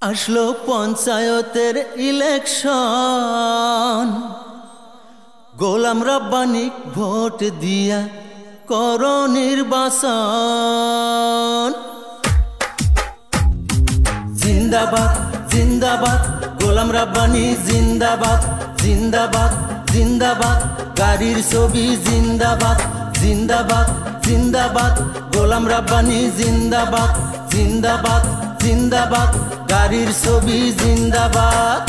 আসলো পঞ্চায়েতের election, Golam Rabbani vote দিয়া করো নির্বাচন। জিন্দাবাদ জিন্দাবাদ গোলাম রব্বানী জিন্দাবাদ, জিন্দাবাদ জিন্দাবাদ গাড়ির ছবি জিন্দাবাদ, জিন্দাবাদ জিন্দাবাদ গোলাম রব্বানী জিন্দাবাদ, জিন্দাবাদ জিন্দাবাদ গাড়ির ছবি জিন্দাবাদ।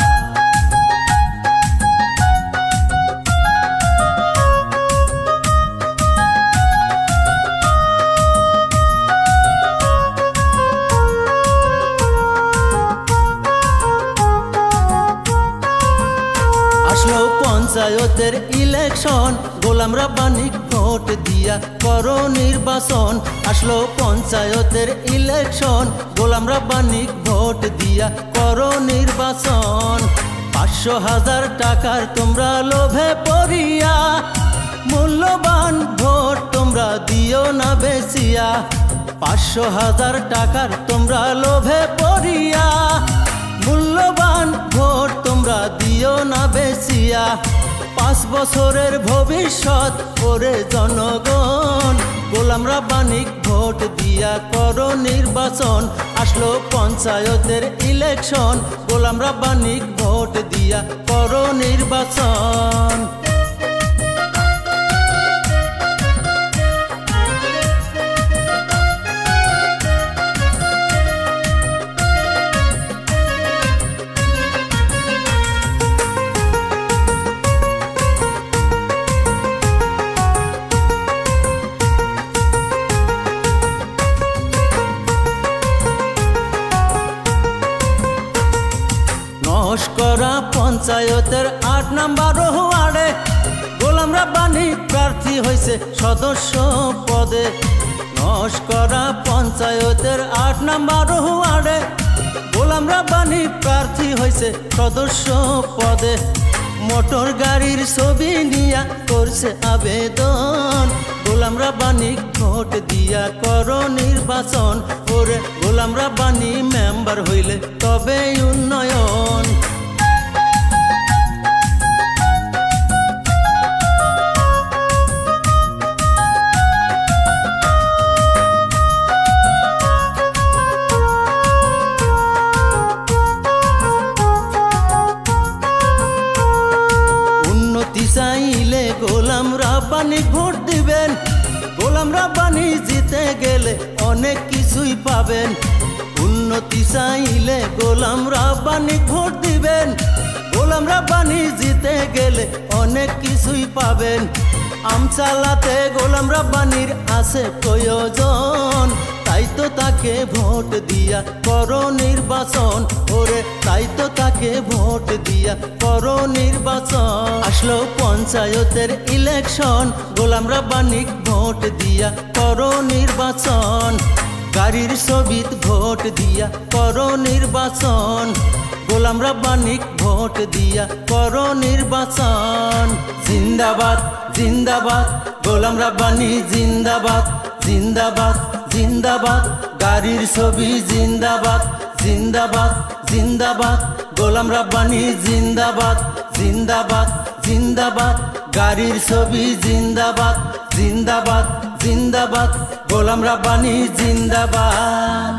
আসলো পঞ্চায়েতের ইলেকশন, গোলাম রব্বানী ভোট দিয়া করো নির্বাচন। আসলো পঞ্চায়েতের ইলেকশন, গোলাম রব্বানী ভোট দিয়া করো নির্বাচন। 500,000 টাকার তোমরা লোভে পড়িয়া, মূল্যবান ভোট তোমরা দিও না বেচিয়া। 500,000 টাকার তোমরা লোভে পড়িয়া, মূল্যবান ভোট তোমরা দিও না বেচিয়া। 5 বছরের ভবিষ্যৎ করে জনগণ, গোলাম রব্বানী ভোট দিয়া করো নির্বাচন। আসলো পঞ্চায়েতের ইলেকশন, গোলাম রব্বানী ভোট দিয়া করো নির্বাচন। নস্করা পঞ্চায়েতের 8 নম্বর ওয়ার্ডে গোলাম রব্বানী প্রার্থী হয়েছে সদস্য পদে। নস্করা পঞ্চায়েতের 8 নম্বর ওয়ার্ডে গোলাম রব্বানী প্রার্থী হয়েছে সদস্য পদে। মোটর গাড়ির ছবি নিয়া করছে আবেদন, গোলাম রব্বানী ভোট দিয়া করো নির্বাচন। ওরে গোলাম রব্বানী মেম্বার হইলে তবে উন্নয়ন। উন্নতি চাইলে গোলাম রব্বানী ভোট দিবেন, গোলাম রব্বানী জিতে গেলে অনেক কিছুই পাবেন। উন্নতি চাইলে গোলাম রব্বানী ভোট দিবেন, গোলাম রব্বানী জিতে গেলে অনেক কিছুই পাবেন। আমচালাতে গোলাম রব্বানীর আছে প্রয়োজন, তাই তো তাকে ভোট দিয়া করো নির্বাচন। ওরে তাই তো তাকে ভোট দিয়া করো নির্বাচন। আসলো পঞ্চায়েতের ইলেকশন, গোলাম রব্বানী ভোট দিয়া করো নির্বাচন। গাড়ির ছবিত ভোট দিয়া করো নির্বাচন, গোলাম রব্বানী ভোট দিয়া করো নির্বাচন। জিন্দাবাদ জিন্দাবাদ গোলাম রব্বানী জিন্দাবাদ, জিন্দাবাদ জিন্দাবাদ গাড়ির ছবি জিন্দাবাদ, জিন্দাবাদ জিন্দাবাদ গোলাম রব্বানী জিন্দাবাদ, জিন্দাবাদ জিন্দাবাদ গাড়ির ছবি জিন্দাবাদ, জিন্দাবাদ জিন্দাবাদ গোলাম রব্বানী জিন্দাবাদ।